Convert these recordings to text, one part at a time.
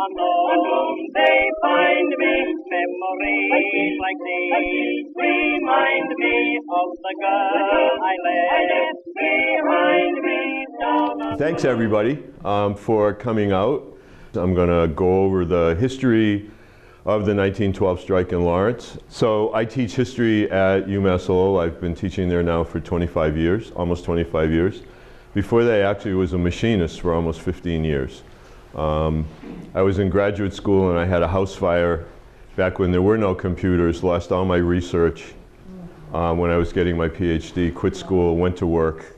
Unknown, they find me. Memories like these remind me of the girl I left behind me. Thanks everybody for coming out. I'm going to go over the history of the 1912 strike in Lawrence. So I teach history at UMass Lowell. I've been teaching there now for 25 years, almost 25 years. Before that, I actually was a machinist for almost 15 years. I was in graduate school and I had a house fire back when there were no computers, lost all my research when I was getting my PhD, quit school, went to work.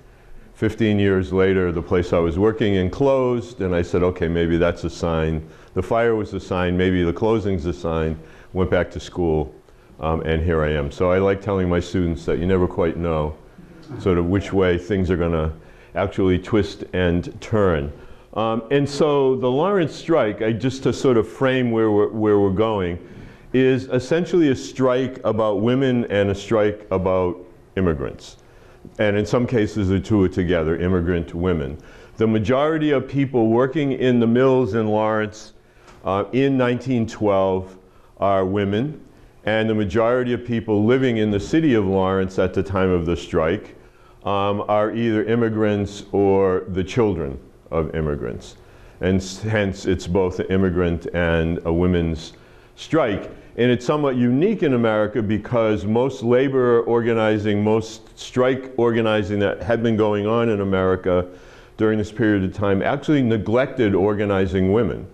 15 years later, the place I was working in closed, and I said, okay, maybe that's a sign. The fire was a sign, maybe the closing's a sign. Went back to school, and here I am. So I like telling my students that you never quite know sort of which way things are gonna actually twist and turn. And so the Lawrence strike, just to sort of frame where we're going, is essentially a strike about women and a strike about immigrants. And in some cases, the two are together, immigrant women. The majority of people working in the mills in Lawrence in 1912 are women, and the majority of people living in the city of Lawrence at the time of the strike are either immigrants or the children of immigrants. And hence, it's both an immigrant and a women's strike. And it's somewhat unique in America because most labor organizing, most strike organizing that had been going on in America during this period of time actually neglected organizing women,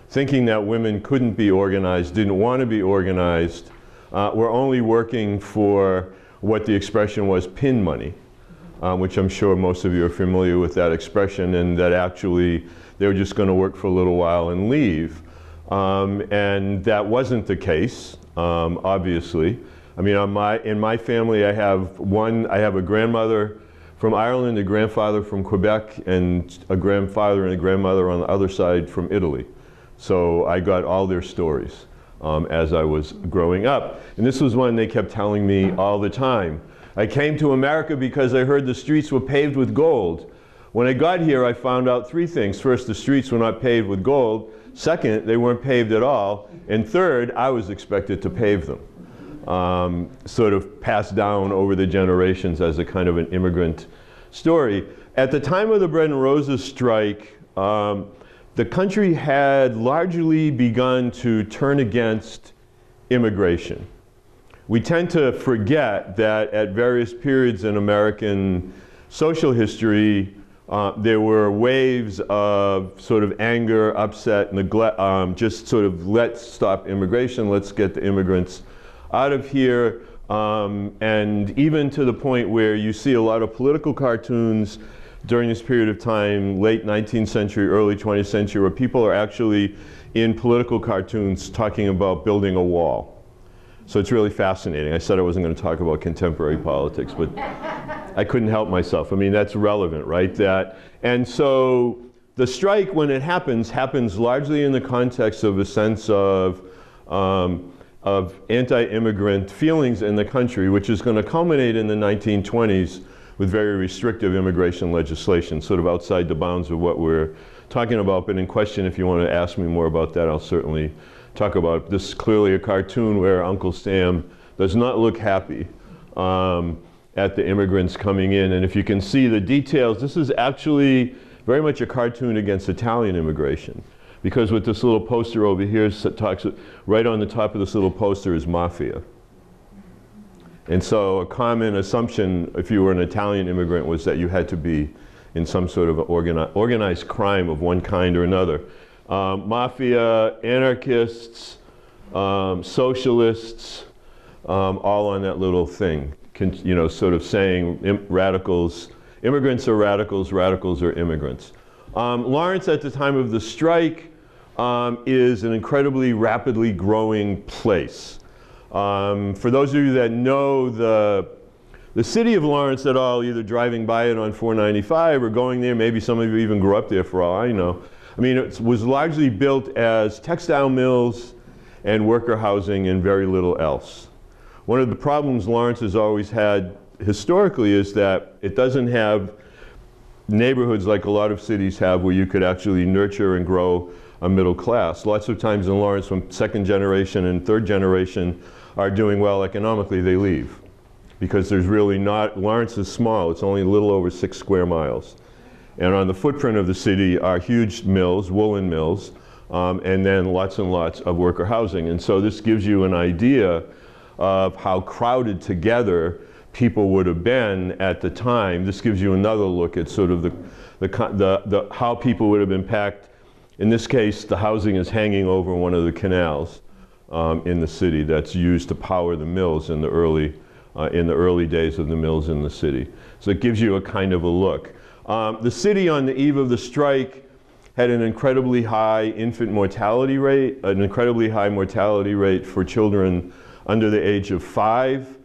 thinking that women couldn't be organized, didn't want to be organized, were only working for what the expression was, pin money, which I'm sure most of you are familiar with that expression, and that actually they were just going to work for a little while and leave. And that wasn't the case, obviously. I mean, in my family, I have a grandmother from Ireland, a grandfather from Quebec, and a grandfather and a grandmother on the other side from Italy. So I got all their stories as I was growing up. And this was one they kept telling me all the time. I came to America because I heard the streets were paved with gold. When I got here, I found out three things. First, the streets were not paved with gold. Second, they weren't paved at all. And third, I was expected to pave them. Sort of passed down over the generations as a kind of an immigrant story. At the time of the Bread and Roses strike, the country had largely begun to turn against immigration. We tend to forget that at various periods in American social history, there were waves of sort of anger, upset, neglect, just sort of let's stop immigration, let's get the immigrants out of here, and even to the point where you see a lot of political cartoons during this period of time, late 19th century, early 20th century, where people are actually in political cartoons talking about building a wall. So it's really fascinating. I said I wasn't going to talk about contemporary politics, but I couldn't help myself. I mean, that's relevant, right? And so the strike, when it happens largely in the context of a sense of anti-immigrant feelings in the country, which is going to culminate in the 1920s with very restrictive immigration legislation, sort of outside the bounds of what we're talking about. But in question, if you want to ask me more about that, I'll certainly talk about. This is clearly a cartoon where Uncle Sam does not look happy at the immigrants coming in. And if you can see the details, this is actually very much a cartoon against Italian immigration. Because with this little poster over here, talks right on the top of this little poster is mafia. And so a common assumption, if you were an Italian immigrant, was that you had to be in some sort of organized crime of one kind or another. Mafia, anarchists, socialists, all on that little thing, you know, sort of saying radicals, immigrants are radicals, radicals are immigrants. Lawrence at the time of the strike is an incredibly rapidly growing place. For those of you that know the city of Lawrence at all, either driving by it on 495 or going there, maybe some of you even grew up there for all I know. I mean, it was largely built as textile mills and worker housing and very little else. One of the problems Lawrence has always had historically is that it doesn't have neighborhoods like a lot of cities have where you could actually nurture and grow a middle class. Lots of times in Lawrence, when second generation and third generation are doing well economically, they leave. Because there's really not, Lawrence is small, it's only a little over 6 square miles. And on the footprint of the city are huge mills, woolen mills, and then lots and lots of worker housing. And so this gives you an idea of how crowded together people would have been at the time. This gives you another look at sort of how people would have been packed. In this case, the housing is hanging over one of the canals in the city that's used to power the mills in the early days of the mills in the city. So it gives you a kind of a look. The city on the eve of the strike had an incredibly high infant mortality rate, an incredibly high mortality rate for children under the age of 5.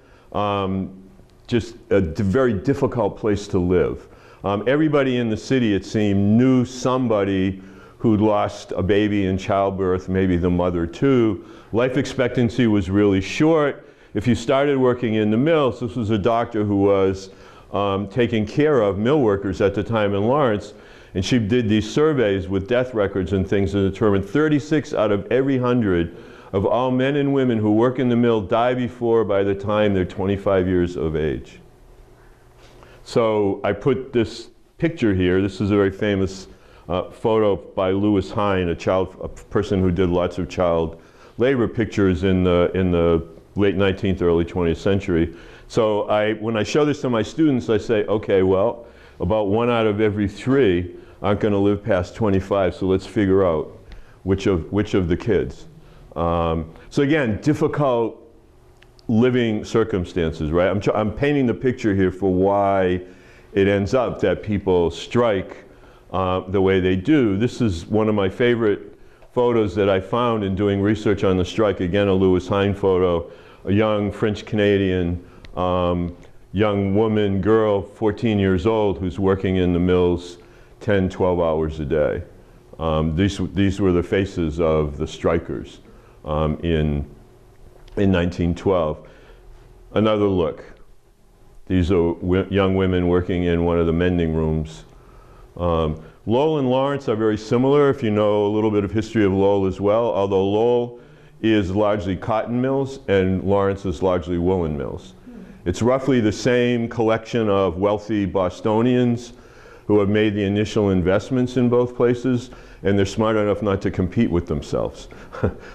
Just a very difficult place to live. Everybody in the city, it seemed, knew somebody who'd lost a baby in childbirth, maybe the mother too. Life expectancy was really short. If you started working in the mills, this was a doctor who was taking care of mill workers at the time in Lawrence, and she did these surveys with death records and things and determined 36 out of every 100 of all men and women who work in the mill die by the time they're 25 years of age. So I put this picture here. This is a very famous photo by Lewis Hine, a person who did lots of child labor pictures in the late 19th, early 20th century. So when I show this to my students, I say, okay, well, about 1 out of every 3 aren't going to live past 25, so let's figure out which of the kids. So again, difficult living circumstances, right? I'm painting the picture here for why it ends up that people strike the way they do. This is one of my favorite photos that I found in doing research on the strike. Again, a Lewis Hine photo, a young French-Canadian young woman, girl, 14 years old, who's working in the mills 10, 12 hours a day. These were the faces of the strikers in 1912. Another look. These are young women working in one of the mending rooms. Lowell and Lawrence are very similar, if you know a little bit of history of Lowell as well, although Lowell is largely cotton mills and Lawrence is largely woolen mills. It's roughly the same collection of wealthy Bostonians who have made the initial investments in both places, and they're smart enough not to compete with themselves.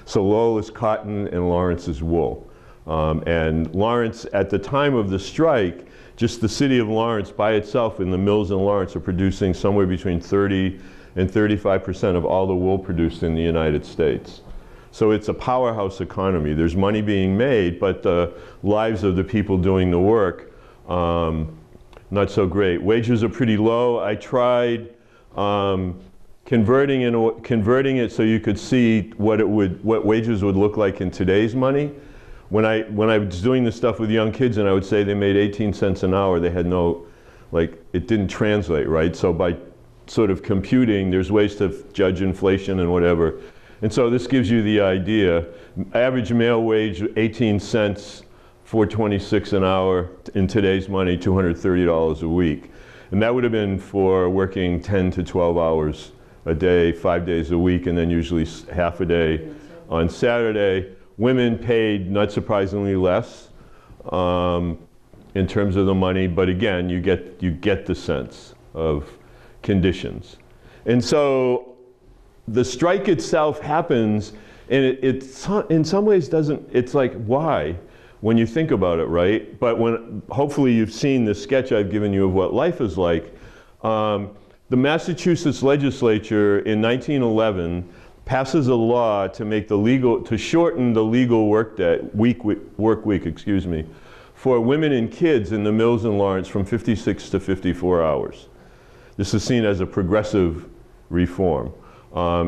So Lowell is cotton and Lawrence is wool. And Lawrence, at the time of the strike, just the city of Lawrence by itself in the mills in Lawrence are producing somewhere between 30 and 35% of all the wool produced in the United States. So it's a powerhouse economy. There's money being made, but the lives of the people doing the work, not so great. Wages are pretty low. I tried converting it so you could see what wages would look like in today's money. When I was doing this stuff with young kids and I would say they made 18 cents an hour, they had no, it didn't translate, right? So by sort of computing, there's ways to judge inflation and whatever. And so this gives you the idea. Average male wage, 18 cents, $4.26 an hour. In today's money, $230 a week. And that would have been for working 10 to 12 hours a day, 5 days a week, and then usually half a day on Saturday. Women paid, not surprisingly, less in terms of the money, but again, you get the sense of conditions. And so the strike itself happens, and it in some ways doesn't, it's like, why? When you think about it, right? But hopefully you've seen the sketch I've given you of what life is like. The Massachusetts legislature in 1911 passes a law to shorten the legal work week for women and kids in the mills in Lawrence from 56 to 54 hours. This is seen as a progressive reform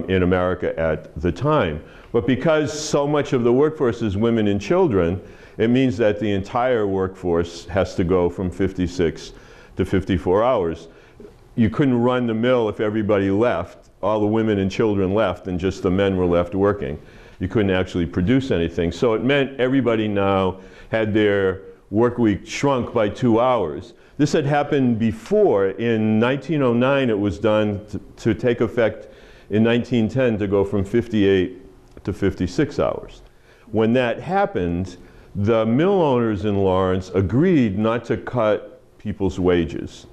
in America at the time. But because so much of the workforce is women and children, it means that the entire workforce has to go from 56 to 54 hours. You couldn't run the mill if everybody left. All the women and children left and just the men were left working. You couldn't actually produce anything. So it meant everybody now had their work week shrunk by 2 hours. This had happened before. In 1909 it was done to take effect in 1910 to go from 58 to 56 hours. When that happened, the mill owners in Lawrence agreed not to cut people's wages.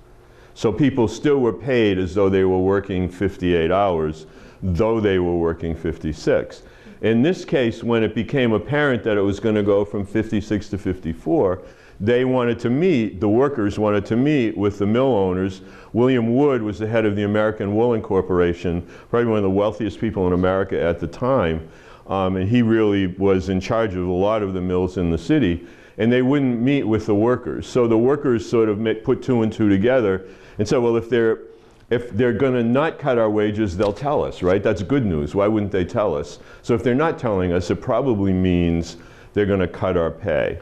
So people still were paid as though they were working 58 hours, though they were working 56. In this case, when it became apparent that it was going to go from 56 to 54, they wanted to meet, the workers wanted to meet with the mill owners. William Wood was the head of the American Woolen Corporation, probably one of the wealthiest people in America at the time. And he really was in charge of a lot of the mills in the city. And they wouldn't meet with the workers. So the workers sort of put two and two together and said, well, if they're going to not cut our wages, they'll tell us, right? That's good news. Why wouldn't they tell us? So if they're not telling us, it probably means they're going to cut our pay.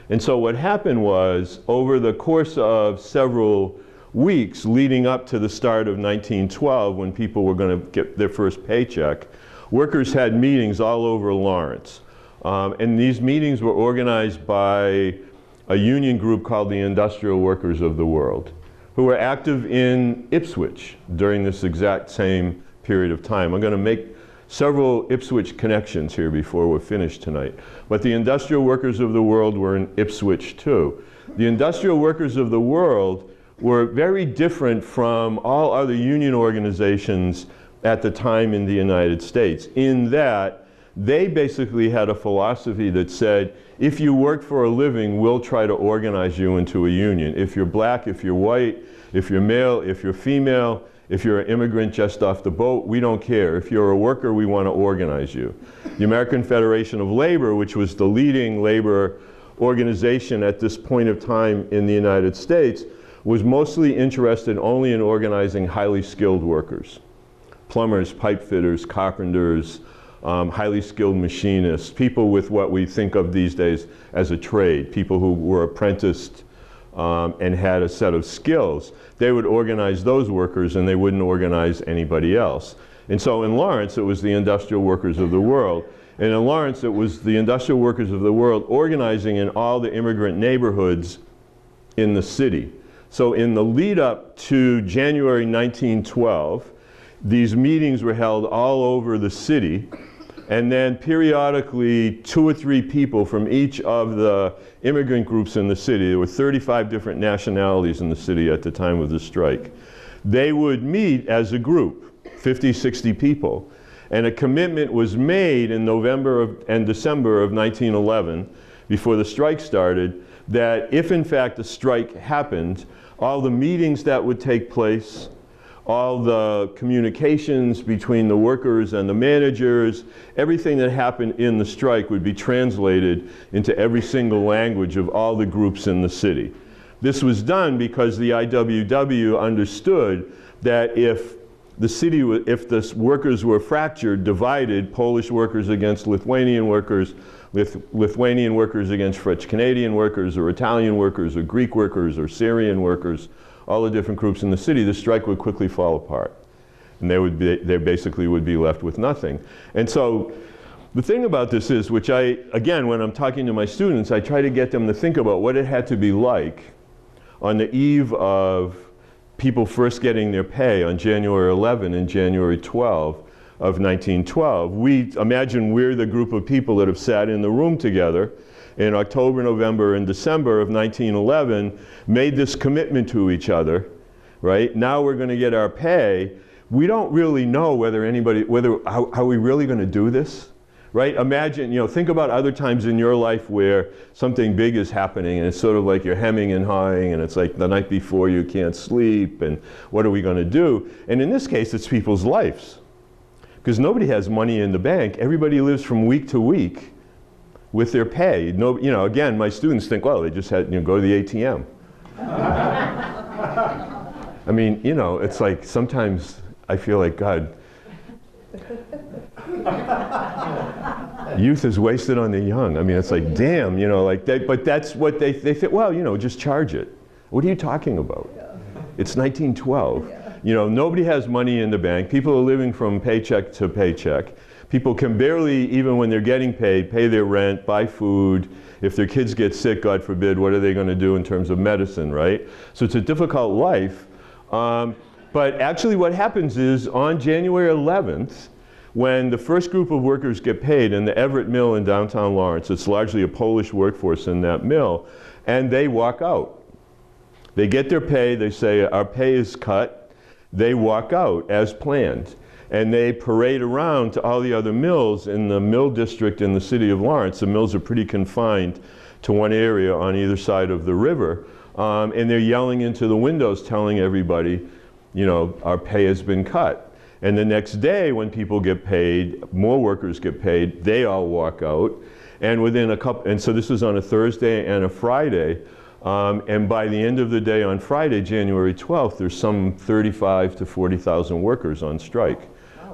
And so what happened was, over the course of several weeks leading up to the start of 1912, when people were going to get their first paycheck, workers had meetings all over Lawrence. And these meetings were organized by a union group called the Industrial Workers of the World, who were active in Ipswich during this exact same period of time. I'm going to make several Ipswich connections here before we're finished tonight. But the Industrial Workers of the World were in Ipswich too. The Industrial Workers of the World were very different from all other union organizations at the time in the United States, in that they basically had a philosophy that said, if you work for a living, we'll try to organize you into a union. If you're black, if you're white, if you're male, if you're female, if you're an immigrant just off the boat, we don't care. If you're a worker, we want to organize you. The American Federation of Labor, which was the leading labor organization at this point of time in the United States, was mostly interested only in organizing highly skilled workers. Plumbers, pipe fitters, carpenters, highly skilled machinists, people with what we think of these days as a trade, people who were apprenticed and had a set of skills. They would organize those workers and they wouldn't organize anybody else. And so in Lawrence, it was the Industrial Workers of the World. And in Lawrence, it was the Industrial Workers of the World organizing in all the immigrant neighborhoods in the city. So in the lead up to January 1912, these meetings were held all over the city, and then periodically 2 or 3 people from each of the immigrant groups in the city, there were 35 different nationalities in the city at the time of the strike, they would meet as a group, 50, 60 people, and a commitment was made in November and December of 1911, before the strike started, that if in fact the strike happened, all the meetings that would take place, all the communications between the workers and the managers, everything that happened in the strike would be translated into every single language of all the groups in the city. This was done because the IWW understood that if the workers were fractured, divided, Polish workers against Lithuanian workers, Lithuanian workers against French Canadian workers, or Italian workers, or Greek workers, or Syrian workers, all the different groups in the city, the strike would quickly fall apart. And they basically would be left with nothing. And so the thing about this is, which again, when I'm talking to my students, I try to get them to think about what it had to be like on the eve of people first getting their pay on January 11 and January 12 of 1912. Imagine we're the group of people that have sat in the room together in October, November, and December of 1911, made this commitment to each other, right? Now we're going to get our pay. We don't really know how we really going to do this, right? Imagine, think about other times in your life where something big is happening and it's sort of like you're hemming and hawing and it's like the night before you can't sleep and what are we going to do? And in this case, it's people's lives, because nobody has money in the bank. Everybody lives from week to week with their pay. Again, my students think, well, they just had, go to the ATM. I mean, it's like sometimes I feel like, God, youth is wasted on the young. I mean, it's like, damn, but that's what they think, well, just charge it. What are you talking about? Yeah. It's 1912. Yeah. Nobody has money in the bank. People are living from paycheck to paycheck. People can barely, even when they're getting paid, pay their rent, buy food. If their kids get sick, God forbid, what are they going to do in terms of medicine, right? So it's a difficult life. But actually what happens is on January 11th, when the first group of workers get paid in the Everett Mill in downtown Lawrence, it's largely a Polish workforce in that mill, and they walk out. They get their pay, they say our pay is cut, they walk out as planned. And they parade around to all the other mills in the mill district in the city of Lawrence. The mills are pretty confined to one area on either side of the river. And they're yelling into the windows telling everybody, you know, our pay has been cut. And the next day when people get paid, more workers get paid, they all walk out. And within a couple, and so this was on a Thursday and a Friday. And by the end of the day on Friday, January 12th, there's some 35 to 40,000 workers on strike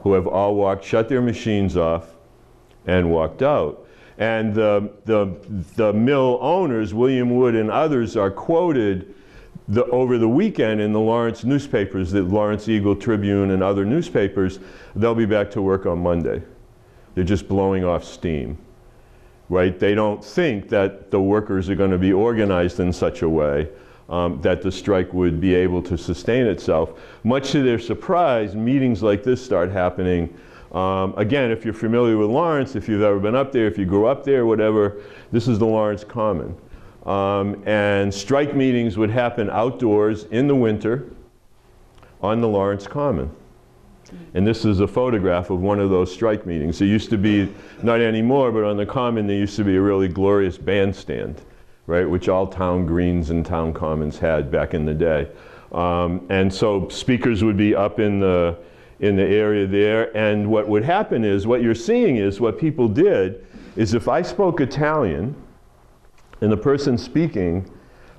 who have all shut their machines off and walked out. And the mill owners, William Wood and others, are quoted over the weekend in the Lawrence newspapers, the Lawrence Eagle Tribune and other newspapers. They'll be back to work on Monday. They're just blowing off steam, right? They don't think that the workers are going to be organized in such a way that the strike would be able to sustain itself. Much to their surprise, meetings like this start happening. Again, if you're familiar with Lawrence, if you've ever been up there, if you grew up there, whatever, this is the Lawrence Common. And strike meetings would happen outdoors in the winter on the Lawrence Common. And this is a photograph of one of those strike meetings. There used to be, not anymore, but on the Common there used to be a really glorious bandstand, right, which all town greens and town commons had back in the day. And so speakers would be up in the area there, and what would happen is, what you're seeing is, what people did is, if I spoke Italian, and the person speaking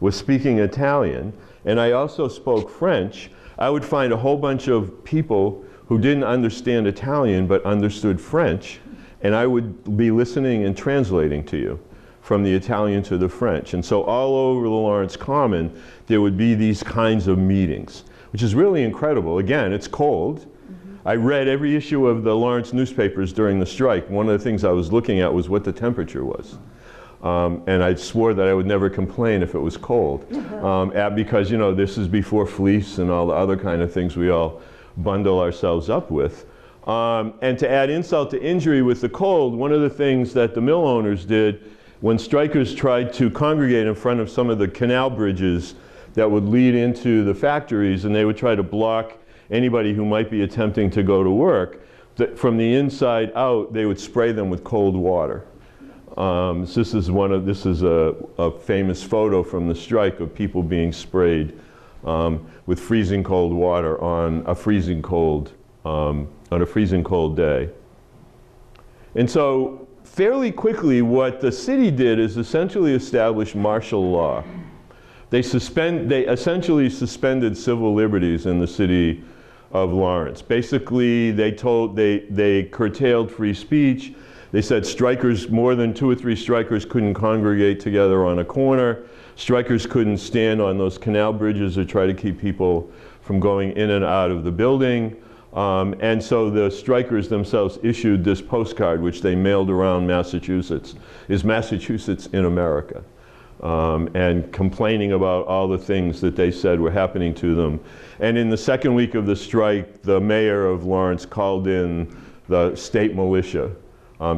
was speaking Italian, and I also spoke French, I would find a whole bunch of people who didn't understand Italian but understood French, and I would be listening and translating to you from the Italian to the French. And so all over the Lawrence Common, there would be these kinds of meetings, which is really incredible. Again, it's cold. I read every issue of the Lawrence newspapers during the strike. One of the things I was looking at was what the temperature was. And I swore that I would never complain if it was cold, because, you know, this is before fleece and all the other kind of things we all bundle ourselves up with. And to add insult to injury with the cold, one of the things that the mill owners did when strikers tried to congregate in front of some of the canal bridges that would lead into the factories, and they would try to block anybody who might be attempting to go to work, that from the inside out, they would spray them with cold water. This is a famous photo from the strike of people being sprayed with freezing cold water on a freezing cold day. And so fairly quickly, what the city did is essentially establish martial law. They essentially suspended civil liberties in the city of Lawrence. Basically, they curtailed free speech. They said strikers, more than 2 or 3 strikers couldn't congregate together on a corner. Strikers couldn't stand on those canal bridges or try to keep people from going in and out of the building. And so the strikers themselves issued this postcard, which they mailed around Massachusetts. Is Massachusetts in America? And complaining about all the things that they said were happening to them. And in the second week of the strike, the mayor of Lawrence called in the state militia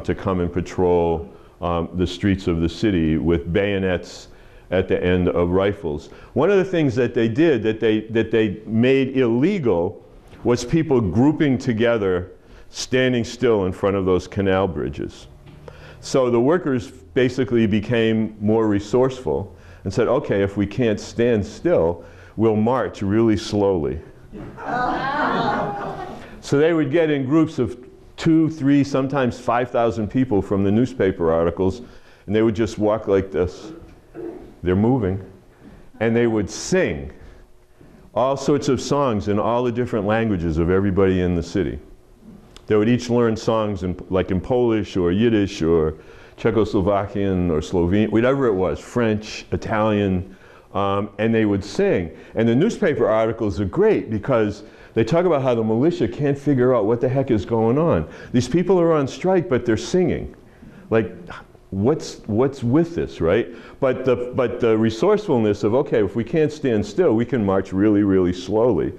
to come and patrol the streets of the city with bayonets at the end of rifles. One of the things that they did, that they made illegal, was people grouping together, standing still in front of those canal bridges. So the workers basically became more resourceful and said, okay, if we can't stand still, we'll march really slowly. So they would get in groups of 2, 3, sometimes 5,000 people from the newspaper articles, and they would just walk like this. They're moving. And they would sing all sorts of songs in all the different languages of everybody in the city. They would each learn songs like in Polish or Yiddish or Czechoslovakian or Slovene, whatever it was, French, Italian, and they would sing. And the newspaper articles are great because they talk about how the militia can't figure out what the heck is going on. These people are on strike, but they're singing. Like, what's with this, right? But the resourcefulness of, okay, if we can't stand still, we can march really, really slowly.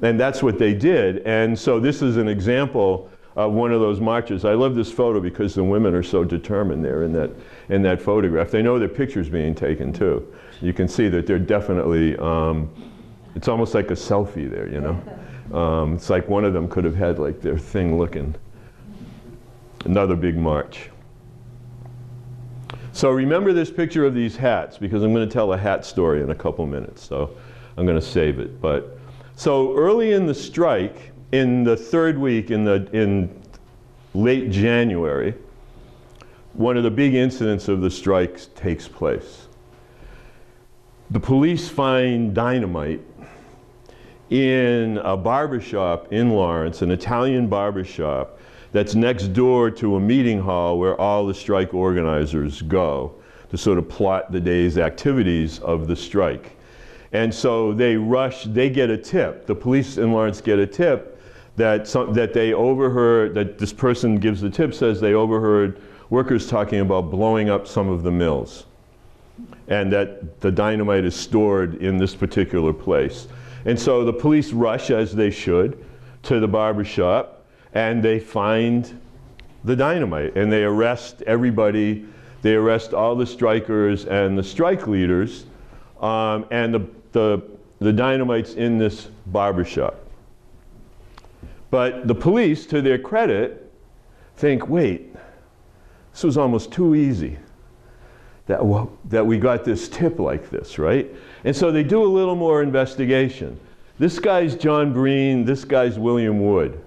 And that's what they did. And so this is an example of one of those marches. I love this photo because the women are so determined there in that photograph. They know their picture's being taken too. You can see that they're definitely, it's almost like a selfie there, you know? It's like one of them could have had like their thing looking. Another big march. So remember this picture of these hats, because I'm going to tell a hat story in a couple minutes, so I'm going to save it. So early in the strike, in the third week, in late January, one of the big incidents of the strikes takes place. The police find dynamite in a barbershop in Lawrence, an Italian barbershop that's next door to a meeting hall where all the strike organizers go to sort of plot the day's activities of the strike. And so they rush, they get a tip. The police in Lawrence get a tip that they overheard, that this person gives the tip, says they overheard workers talking about blowing up some of the mills, and that the dynamite is stored in this particular place. And so the police rush, as they should, to the barbershop, and they find the dynamite, and they arrest everybody. They arrest all the strikers and the strike leaders, and the dynamite's in this barbershop. But the police, to their credit, think, wait, this was almost too easy that we got this tip like this, right? And so they do a little more investigation. This guy's John Breen, this guy's William Wood.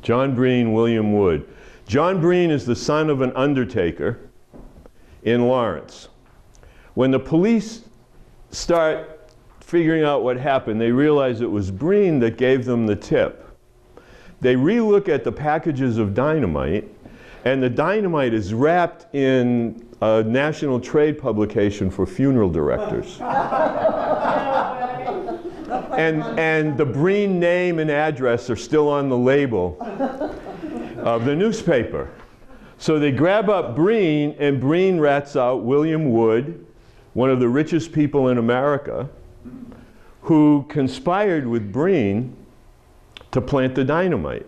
John Breen, William Wood. John Breen is the son of an undertaker in Lawrence. When the police start figuring out what happened, they realize it was Breen that gave them the tip. They relook at the packages of dynamite, and the dynamite is wrapped in a national trade publication for funeral directors. And the Breen name and address are still on the label of the newspaper. So they grab up Breen, and Breen rats out William Wood, one of the richest people in America, who conspired with Breen to plant the dynamite.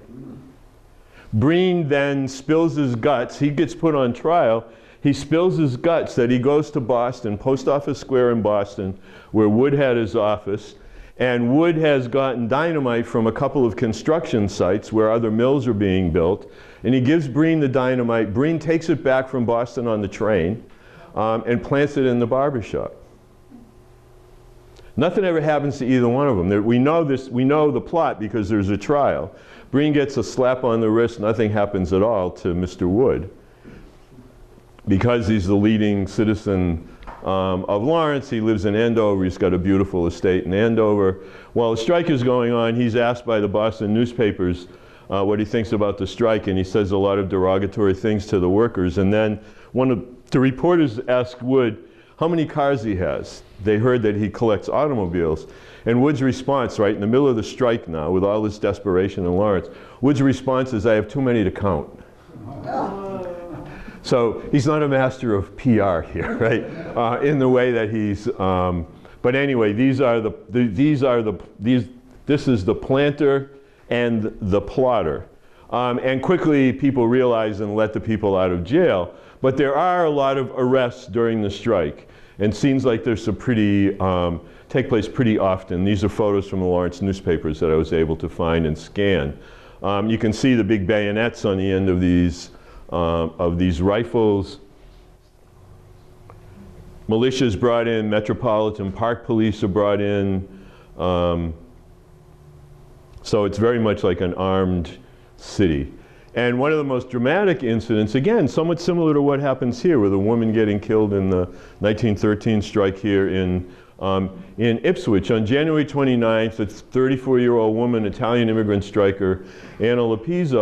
Breen then spills his guts. He gets put on trial. He spills his guts that he goes to Boston, Post Office Square in Boston, where Wood had his office. And Wood has gotten dynamite from a couple of construction sites where other mills are being built. And he gives Breen the dynamite. Breen takes it back from Boston on the train and plants it in the barbershop. Nothing ever happens to either one of them. We know the plot because there's a trial. Breen gets a slap on the wrist. Nothing happens at all to Mr. Wood. Because he's the leading citizen of Lawrence, he lives in Andover. He's got a beautiful estate in Andover. While the strike is going on, he's asked by the Boston newspapers what he thinks about the strike, and he says a lot of derogatory things to the workers. And then one of the reporters asked Wood how many cars he has. They heard that he collects automobiles. And Wood's response, right in the middle of the strike now, with all this desperation in Lawrence, Wood's response is, I have too many to count. So he's not a master of PR here, right? In the way that he's, but anyway, this is the planter and the plotter. And quickly people realize and let the people out of jail. But there are a lot of arrests during the strike. And scenes like this are take place pretty often. These are photos from the Lawrence newspapers that I was able to find and scan. You can see the big bayonets on the end of these rifles. Militia's brought in, Metropolitan Park Police are brought in. So it's very much like an armed city. And one of the most dramatic incidents, again, somewhat similar to what happens here with a woman getting killed in the 1913 strike here in Ipswich. On January 29th, a 34-year-old woman, Italian immigrant striker, Anna Lopez,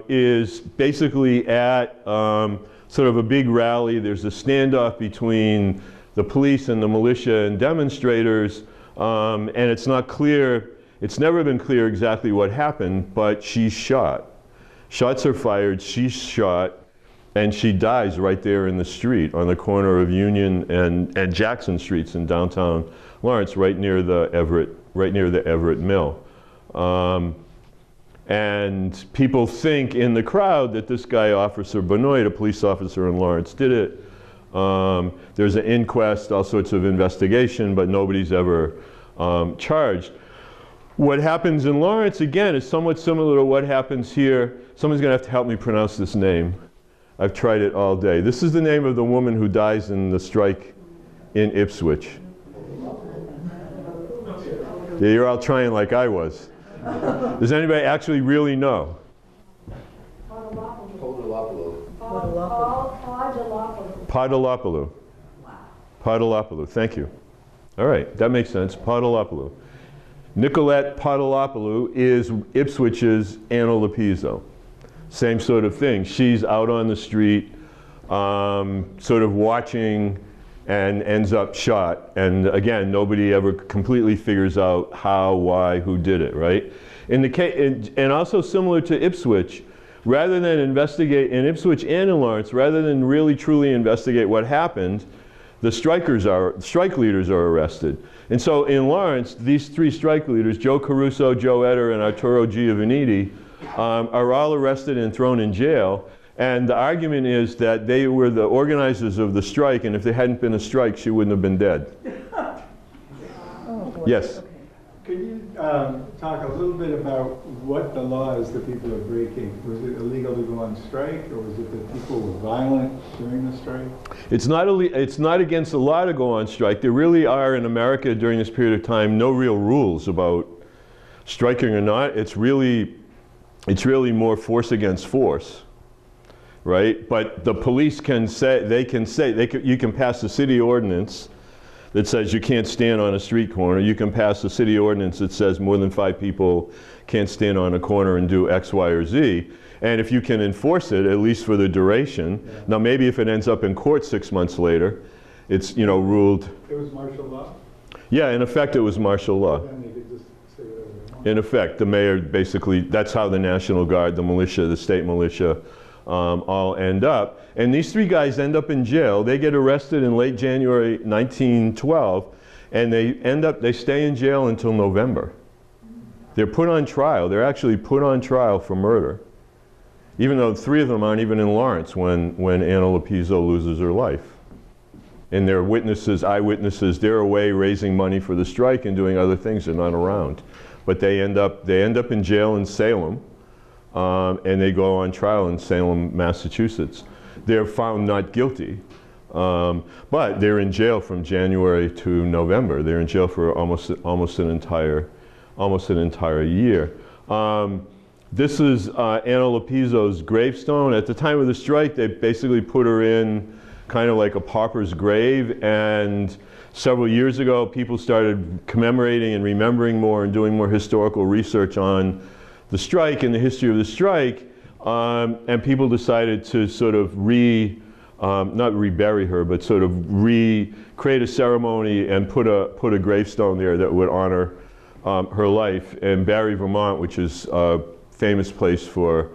is basically at sort of a big rally. There's a standoff between the police and the militia and demonstrators, and it's not clear, it's never been clear exactly what happened, but she's shot. Shots are fired, she's shot, and she dies right there in the street on the corner of Union and Jackson Streets in downtown Lawrence, right near the Everett right near the Everett Mill. And people think in the crowd that this guy, Officer Benoit, a police officer in Lawrence, did it. There's an inquest, all sorts of investigation, but nobody's ever charged. What happens in Lawrence, again, is somewhat similar to what happens here. Someone's going to have to help me pronounce this name. I've tried it all day. This is the name of the woman who dies in the strike in Ipswich. Yeah, you're all trying like I was. Does anybody actually really know? Podolopoulou. Podolopoulou, thank you. All right, that makes sense, Podolopoulou. Nicolette Podolopoulou is Ipswich's Anna Lopez. Same sort of thing. She's out on the street, sort of watching, and ends up shot. And again, nobody ever completely figures out how, why, who did it, right? In the case, and also similar to Ipswich, rather than investigate, in Ipswich and in Lawrence, rather than really truly investigate what happened, the strike leaders are arrested. And so in Lawrence, these three strike leaders, Joe Caruso, Joe Etter, and Arturo Giovannitti, are all arrested and thrown in jail. And the argument is that they were the organizers of the strike, and if there hadn't been a strike, she wouldn't have been dead. Oh, yes? Okay. Could you talk a little bit about what the law is that people are breaking? Was it illegal to go on strike, or was it that people were violent during the strike? It's not against the law to go on strike. There really are in America during this period of time no real rules about striking or not. It's really more force against force, right? But the police can say, you can pass a city ordinance that says you can't stand on a street corner. You can pass a city ordinance that says more than 5 people can't stand on a corner and do X, Y, or Z. And if you can enforce it, at least for the duration, now maybe if it ends up in court 6 months later, it's, you know, ruled. It was martial law? Yeah, in effect it was martial law. Then they could just say whatever they want. In effect, the mayor basically, that's how the National Guard, the militia, the state militia, all end up. And these three guys end up in jail. They get arrested in late January 1912, and they stay in jail until November. They're put on trial. They're actually put on trial for murder, even though 3 of them aren't even in Lawrence when Anna Lopez loses her life. And they're witnesses, eyewitnesses. They're away raising money for the strike and doing other things. They're not around. But they end up in jail in Salem. And they go on trial in Salem, Massachusetts. They're found not guilty, but they're in jail from January to November. They're in jail for almost an entire year. This is Anna Lopez's gravestone. At the time of the strike, they basically put her in kind of like a pauper's grave, and several years ago, people started commemorating and remembering more and doing more historical research on the strike and the history of the strike, and people decided to sort of not rebury her, but sort of create a ceremony and put a gravestone there that would honor her life in Barre, Vermont, which is a famous place for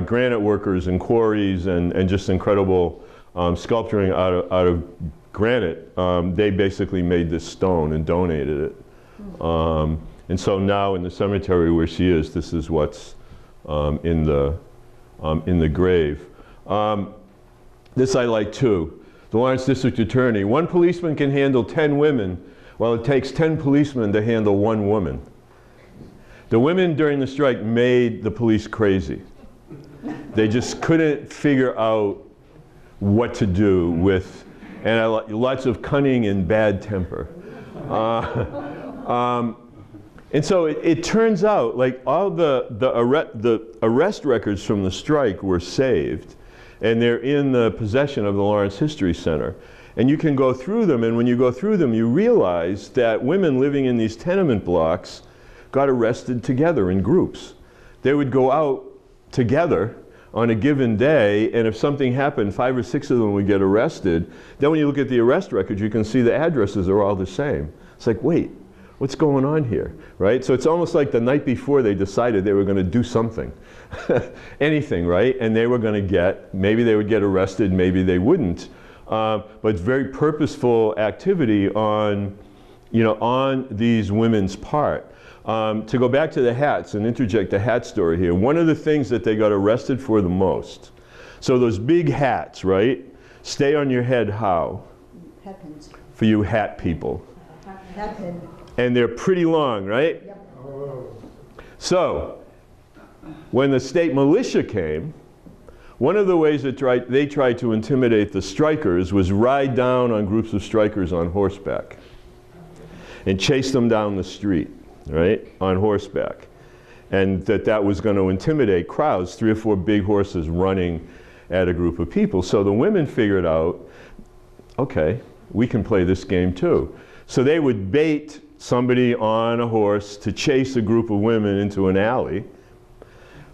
granite workers and quarries and just incredible sculpturing out of granite. They basically made this stone and donated it. And so now in the cemetery where she is, this is what's in the grave. This I like too. The Lawrence District Attorney. 1 policeman can handle 10 women, while it takes 10 policemen to handle 1 woman. The women during the strike made the police crazy. They just couldn't figure out what to do with, and lots of cunning and bad temper. And so it turns out, like, all the arrest records from the strike were saved, and they're in the possession of the Lawrence History Center. And you can go through them, and when you go through them, you realize that women living in these tenement blocks got arrested together in groups. They would go out together on a given day, and if something happened, 5 or 6 of them would get arrested. Then when you look at the arrest records, you can see the addresses are all the same. It's like, wait, what's going on here, right? So it's almost like the night before they decided they were going to do something, anything, right? And they were going to maybe they would get arrested, maybe they wouldn't. But very purposeful activity on on these women's part. To go back to the hats and interject the hat story here, one of the things that they got arrested for the most, so those big hats, right, stay on your head how? Hat pins. For you hat people. Hat pin. And they're pretty long, right? Yep. So, when the state militia came, one of the ways that they tried to intimidate the strikers was ride down on groups of strikers on horseback and chase them down the street, right, on horseback. And that was going to intimidate crowds, 3 or 4 big horses running at a group of people. So the women figured out, okay, we can play this game too. So they would bait somebody on a horse to chase a group of women into an alley.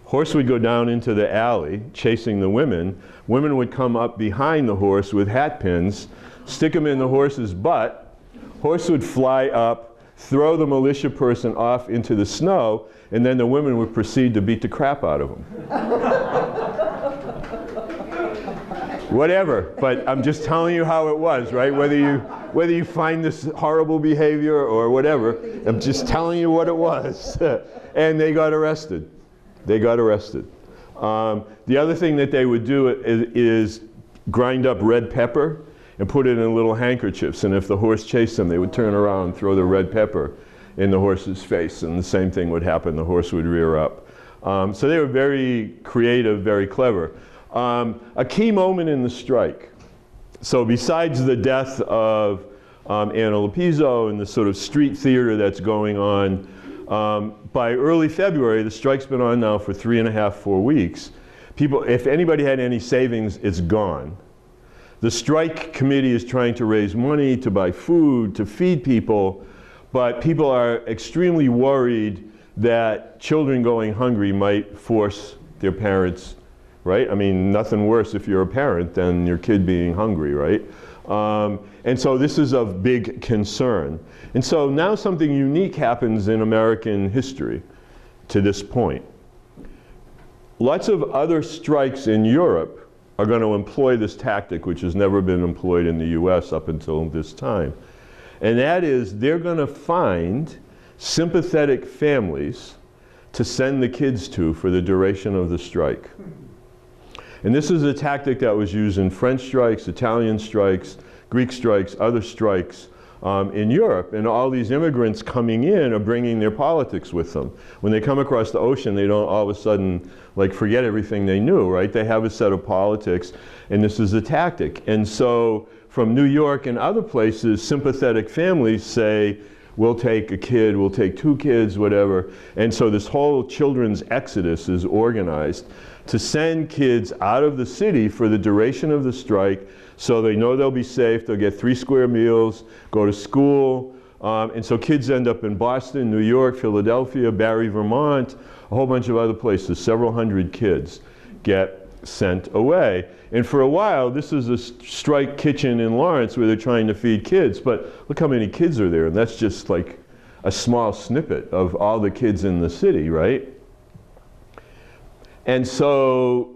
Horse would go down into the alley chasing the women. Women would come up behind the horse with hat pins, stick them in the horse's butt. Horse would fly up, throw the militia person off into the snow, and then the women would proceed to beat the crap out of them. Whatever, but I'm just telling you how it was, right? Whether you find this horrible behavior or whatever, I'm just telling you what it was. And they got arrested. They got arrested. The other thing that they would do is grind up red pepper and put it in little handkerchiefs, and if the horse chased them, they would turn around and throw the red pepper in the horse's face, and the same thing would happen. The horse would rear up. So they were very creative, very clever. A key moment in the strike. So besides the death of Anna Lopez and the sort of street theater that's going on, by early February, the strike's been on now for 3.5, 4 weeks. People, if anybody had any savings, it's gone. The strike committee is trying to raise money to buy food, to feed people, but people are extremely worried that children going hungry might force their parents, right? I mean, nothing worse if you're a parent than your kid being hungry, right? And so this is of big concern. And so now something unique happens in American history to this point. Lots of other strikes in Europe are going to employ this tactic, which has never been employed in the US up until this time. And that is, they're going to find sympathetic families to send the kids to for the duration of the strike. And this is a tactic that was used in French strikes, Italian strikes, Greek strikes, other strikes in Europe. And all these immigrants coming in are bringing their politics with them. When they come across the ocean, they don't all of a sudden like forget everything they knew, right? They have a set of politics, and this is a tactic. And so from New York and other places, sympathetic families say, we'll take a kid, we'll take 2 kids, whatever. And so this whole children's exodus is organized to send kids out of the city for the duration of the strike, so they know they'll be safe, they'll get 3 square meals, go to school. And so kids end up in Boston, New York, Philadelphia, Barry, Vermont, a whole bunch of other places. Several hundred kids get sent away. And for a while, this is a strike kitchen in Lawrence where they're trying to feed kids, but look how many kids are there, and that's just like a small snippet of all the kids in the city, right? And so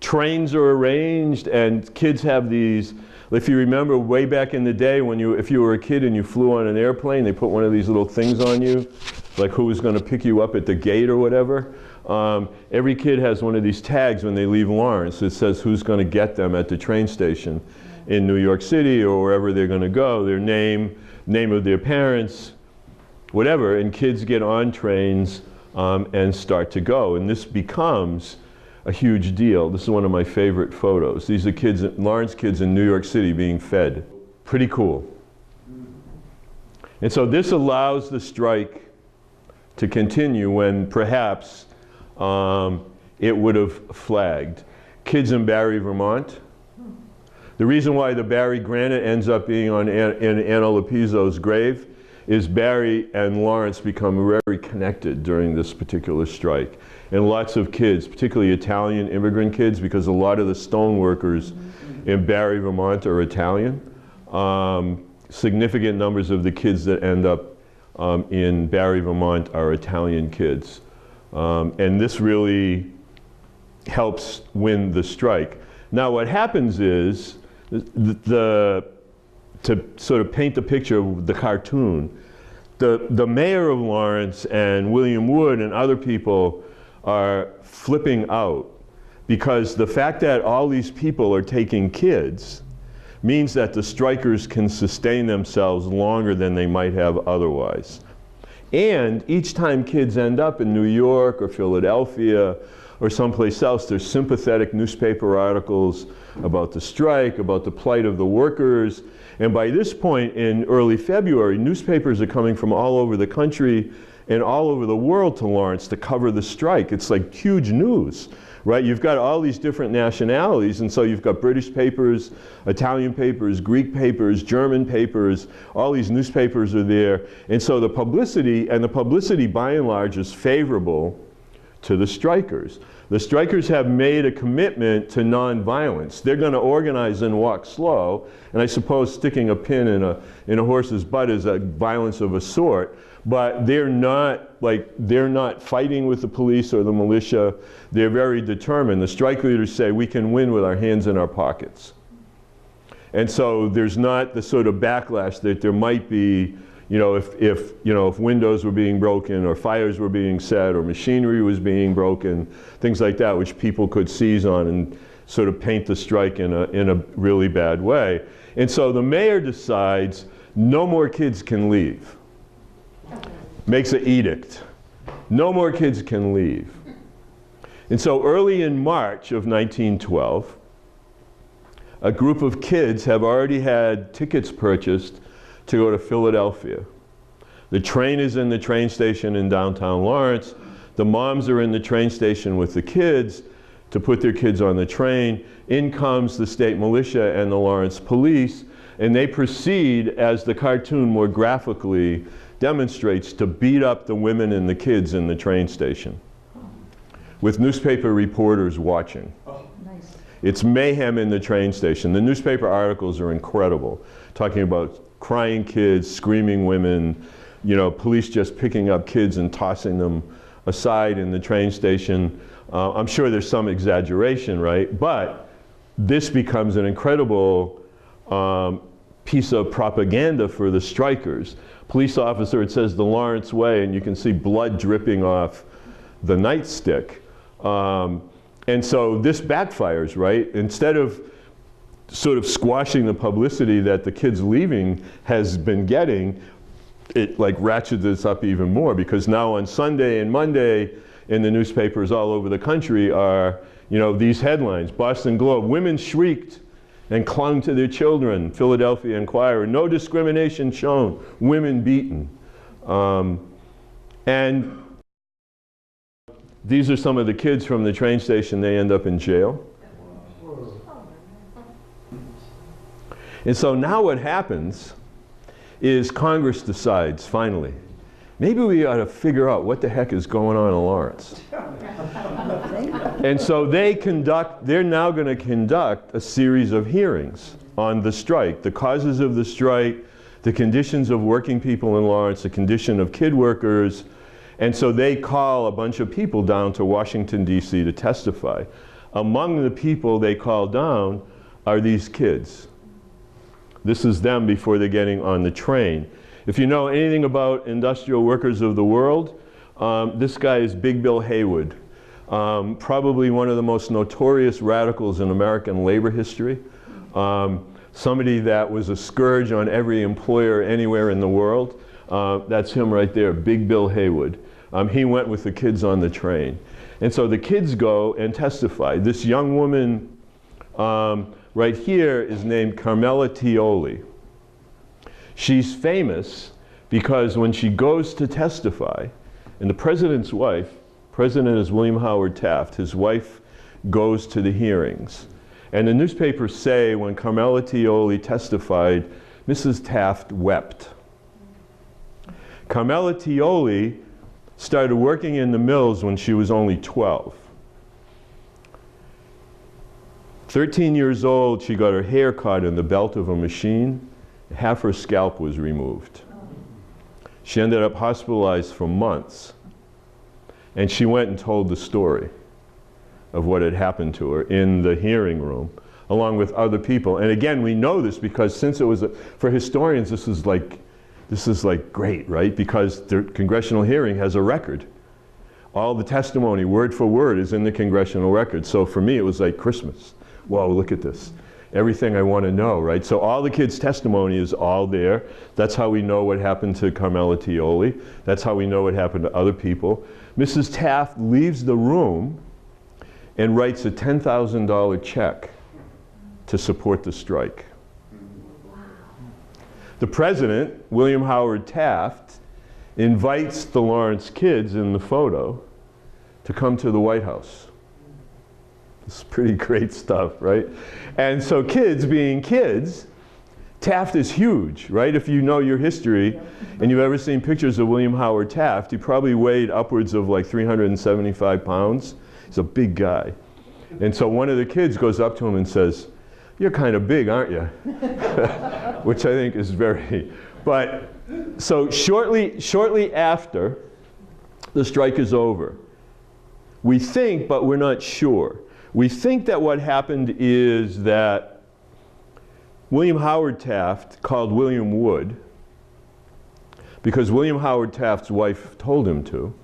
trains are arranged, and kids have these, if you remember way back in the day when if you were a kid and you flew on an airplane, they put one of these little things on you, like who was going to pick you up at the gate or whatever. Every kid has one of these tags when they leave Lawrence. It says who's going to get them at the train station in New York City or wherever they're going to go, their name of their parents, whatever, and kids get on trains and start to go. And this becomes a huge deal. This is one of my favorite photos. These are kids, Lawrence kids in New York City being fed. Pretty cool. And so this allows the strike to continue when perhaps it would have flagged. Kids in Barry, Vermont. The reason why the Barry granite ends up being in Anna Lopez's grave is Barry and Lawrence become very connected during this particular strike. And lots of kids, particularly Italian immigrant kids, because a lot of the stone workers in Barry, Vermont are Italian. Significant numbers of the kids that end up in Barry, Vermont are Italian kids. And this really helps win the strike. Now what happens is the to sort of paint the picture of the cartoon, the mayor of Lawrence and William Wood and other people are flipping out because the fact that all these people are taking kids means that the strikers can sustain themselves longer than they might have otherwise. And each time kids end up in New York or Philadelphia or someplace else, there's sympathetic newspaper articles about the strike, about the plight of the workers. And by this point in early February, newspapers are coming from all over the country and all over the world to Lawrence to cover the strike. It's like huge news, right? You've got all these different nationalities, and so you've got British papers, Italian papers, Greek papers, German papers, all these newspapers are there. And so the publicity by and large is favorable to the strikers. The strikers have made a commitment to nonviolence. They're going to organize and walk slow, and I suppose sticking a pin in a horse's butt is a violence of a sort, but they're not fighting with the police or the militia. They're very determined. The strike leaders say we can win with our hands in our pockets. And so there's not the sort of backlash that there might be, if windows were being broken or fires were being set or machinery was being broken, things like that, which people could seize on and sort of paint the strike in a really bad way. And so the mayor decides no more kids can leave. Makes an edict. No more kids can leave. And so early in March of 1912, a group of kids have already had tickets purchased to go to Philadelphia. The train is in the train station in downtown Lawrence. The moms are in the train station with the kids to put their kids on the train. In comes the state militia and the Lawrence police, and they proceed, as the cartoon more graphically demonstrates, to beat up the women and the kids in the train station, with newspaper reporters watching. Nice. It's mayhem in the train station. The newspaper articles are incredible, talking about crying kids, screaming women, police just picking up kids and tossing them aside in the train station. I'm sure there's some exaggeration, right? But this becomes an incredible piece of propaganda for the strikers. Police officer, it says the Lawrence Way, and you can see blood dripping off the nightstick. And so this backfires, right? Instead of sort of squashing the publicity that the kids leaving has been getting, it like ratchets this up even more, because now on Sunday and Monday in the newspapers all over the country are, these headlines. Boston Globe, women shrieked and clung to their children. Philadelphia Inquirer, no discrimination shown, women beaten. And these are some of the kids from the train station. They end up in jail. And so now what happens is Congress decides, finally, maybe we ought to figure out what the heck is going on in Lawrence. And so they're now going to conduct a series of hearings on the strike, the causes of the strike, the conditions of working people in Lawrence, the condition of kid workers. And so they call a bunch of people down to Washington, D.C. to testify. Among the people they call down are these kids. This is them before they're getting on the train. If you know anything about industrial workers of the world, this guy is Big Bill Haywood. Probably one of the most notorious radicals in American labor history. Somebody that was a scourge on every employer anywhere in the world. That's him right there, Big Bill Haywood. He went with the kids on the train. And so the kids go and testify. This young woman right here is named Carmela Tioli. She's famous because when she goes to testify, and the president's wife, president is William Howard Taft, his wife goes to the hearings. And the newspapers say when Carmela Tioli testified, Mrs. Taft wept. Carmela Tioli started working in the mills when she was only 12. 13 years old, she got her hair caught in the belt of a machine. Half her scalp was removed. She ended up hospitalized for months. And she went and told the story of what had happened to her in the hearing room along with other people. And again, we know this because since it was, for historians, this is like great, right? Because the congressional hearing has a record. All the testimony, word for word, is in the congressional record. So for me, it was like Christmas. Whoa, look at this. Everything I want to know, right? So all the kids' testimony is all there. That's how we know what happened to Carmela Tioli. That's how we know what happened to other people. Mrs. Taft leaves the room and writes a $10,000 check to support the strike. The president, William Howard Taft, invites the Lawrence kids in the photo to come to the White House. This is pretty great stuff, right? And so kids being kids, Taft is huge, right? If you know your history and you've ever seen pictures of William Howard Taft, he probably weighed upwards of like 375 pounds. He's a big guy. And so one of the kids goes up to him and says, "You're kind of big, aren't you?" Which I think is very, but so shortly after the strike is over, we think, but we're not sure. We think that what happened is that William Howard Taft called William Wood because William Howard Taft's wife told him to,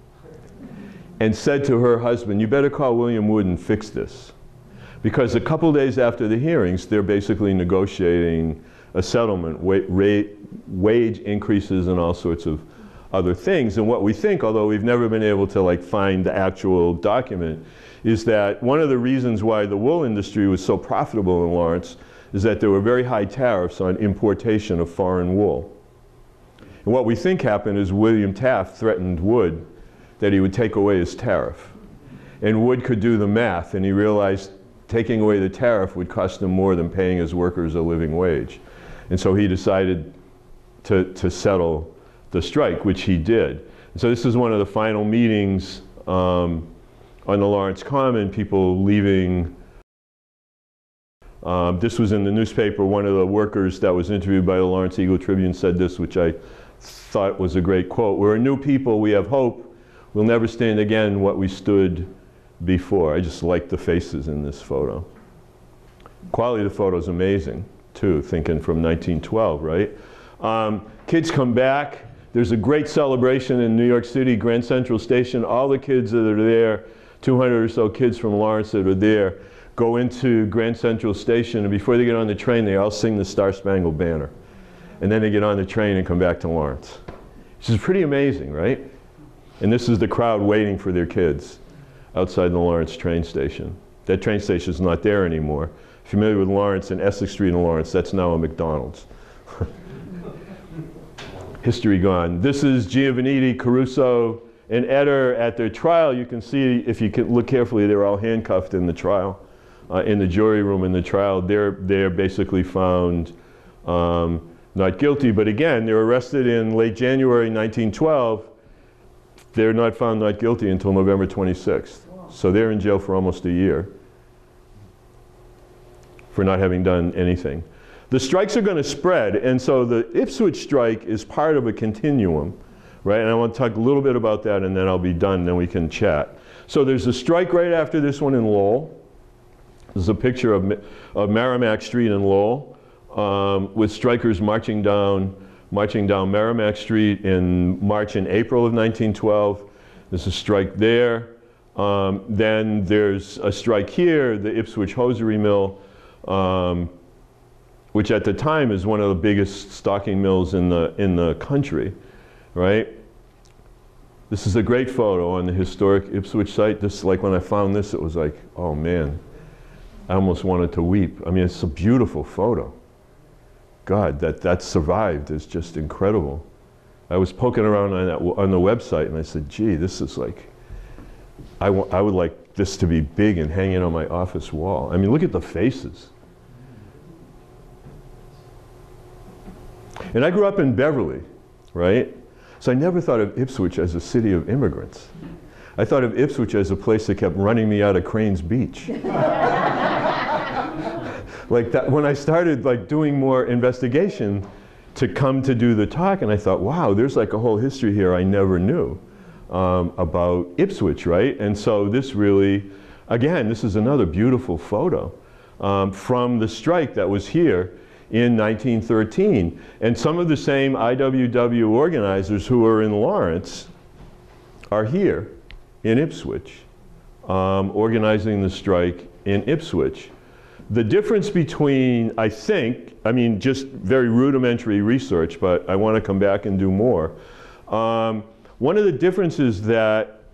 and said to her husband, "You better call William Wood and fix this." Because a couple days after the hearings, they're basically negotiating a settlement, wage increases and all sorts of other things. And what we think, although we've never been able to like find the actual document, is that one of the reasons why the wool industry was so profitable in Lawrence is that there were very high tariffs on importation of foreign wool. And what we think happened is William Taft threatened Wood that he would take away his tariff. And Wood could do the math, and he realized taking away the tariff would cost him more than paying his workers a living wage. And so he decided to settle the strike, which he did. And so this is one of the final meetings on the Lawrence Common, people leaving. This was in the newspaper. One of the workers that was interviewed by the Lawrence Eagle Tribune said this, which I thought was a great quote: "We're a new people, we have hope. We'll never stand again what we stood before." I just like the faces in this photo. Quality of the photo is amazing, too, thinking from 1912, right? Kids come back. There's a great celebration in New York City, Grand Central Station. All the kids that are there, 200 or so kids from Lawrence that are there, go into Grand Central Station, and before they get on the train, they all sing the Star-Spangled Banner. And then they get on the train and come back to Lawrence. Which is pretty amazing, right? And this is the crowd waiting for their kids outside the Lawrence train station. That train station is not there anymore. If you're familiar with Lawrence and Essex Street in Lawrence, that's now a McDonald's. History gone. This is Giovannitti, Caruso, and Etter at their trial. You can see, if you can look carefully, they were all handcuffed in the trial, in the jury room in the trial. They're basically found not guilty, but again, they're arrested in late January 1912. They're not found not guilty until November 26th. So they're in jail for almost a year for not having done anything. The strikes are going to spread, and so the Ipswich strike is part of a continuum, right? And I want to talk a little bit about that, and then I'll be done, then we can chat. So there's a strike right after this one in Lowell. This is a picture of Merrimack Street in Lowell, with strikers marching down Merrimack Street in March and April of 1912. There's a strike there. Then there's a strike here, the Ipswich Hosiery Mill, which at the time is one of the biggest stocking mills in the country, right? This is a great photo on the historic Ipswich site. This, like when I found this, it was like, oh man, I almost wanted to weep. I mean, it's a beautiful photo. God, that survived is just incredible. I was poking around on the website and I said, gee, this is like, I would like this to be big and hanging on my office wall. I mean, look at the faces. And I grew up in Beverly, right? So I never thought of Ipswich as a city of immigrants. I thought of Ipswich as a place that kept running me out of Cranes Beach. Like that, when I started like doing more investigation to come to do the talk, and I thought, wow, there's like a whole history here I never knew about Ipswich, right? And so this really, again, this is another beautiful photo. from the strike that was here in 1913. And some of the same IWW organizers who are in Lawrence are here in Ipswich, organizing the strike in Ipswich. The difference between, I mean, just very rudimentary research, but I want to come back and do more. One of the differences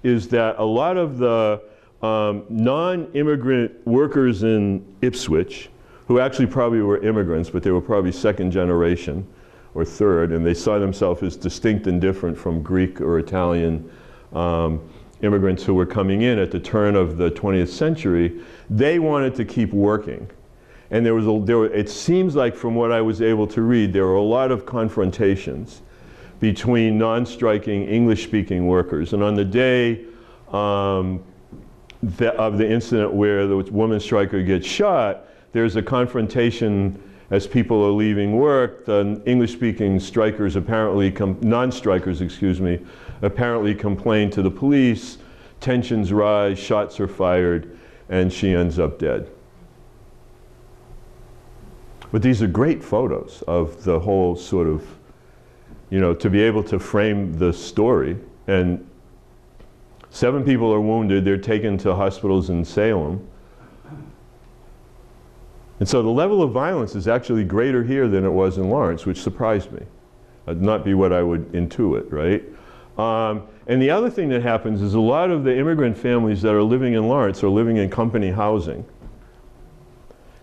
is that a lot of the non-immigrant workers in Ipswich, who actually probably were immigrants, but they were probably second generation or third, and they saw themselves as distinct and different from Greek or Italian immigrants who were coming in at the turn of the 20th century, they wanted to keep working. And it seems like from what I was able to read, there were a lot of confrontations between non-striking English-speaking workers. And on the day of the incident where the woman striker gets shot, there's a confrontation as people are leaving work. The English-speaking strikers apparently, non-strikers, excuse me, apparently complain to the police, tensions rise, shots are fired, and she ends up dead. But these are great photos of the whole sort of, you know, to be able to frame the story. And 7 people are wounded, they're taken to hospitals in Salem. And so the level of violence is actually greater here than it was in Lawrence, which surprised me. That'd not be what I would intuit, right? And the other thing that happens is a lot of the immigrant families that are living in Lawrence are living in company housing.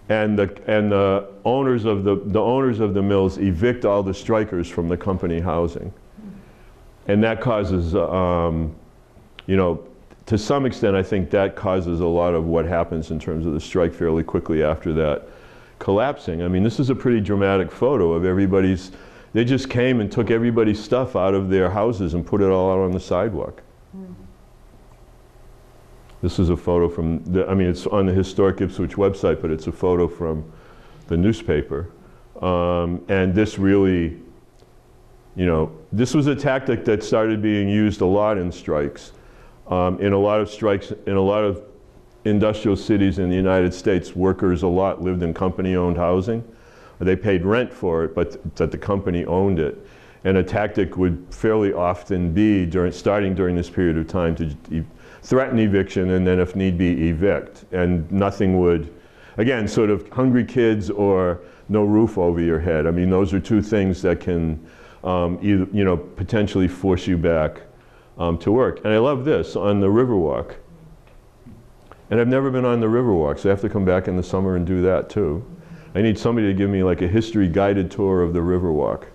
And the owners of the mills evict all the strikers from the company housing. And that causes, you know, to some extent, I think that causes a lot of what happens in terms of the strike fairly quickly after that collapsing. I mean, this is a pretty dramatic photo of everybody's, they just came and took everybody's stuff out of their houses and put it all out on the sidewalk. This is a photo from, I mean, it's on the Historic Ipswich website, but it's a photo from the newspaper. And this really, you know, this was a tactic that started being used a lot in strikes. In a lot of strikes, in a lot of industrial cities in the United States, workers a lot lived in company-owned housing. They paid rent for it, but that the company owned it. And a tactic would fairly often be, starting during this period of time, to threaten eviction and then if need be evict. And nothing would, again, sort of hungry kids or no roof over your head. I mean, those are two things that can either, you know, potentially force you back to work. And I love this, on the Riverwalk. And I've never been on the Riverwalk, so I have to come back in the summer and do that too. I need somebody to give me like a history guided tour of the Riverwalk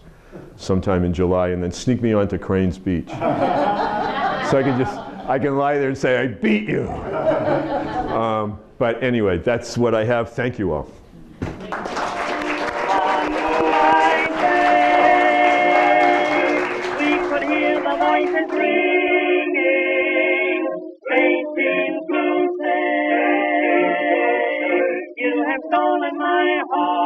sometime in July and then sneak me onto Cranes Beach. So I can lie there and say, I beat you. But anyway, that's what I have. Thank you all. We could hear the voices ringing, great seems to say, you have stolen my heart.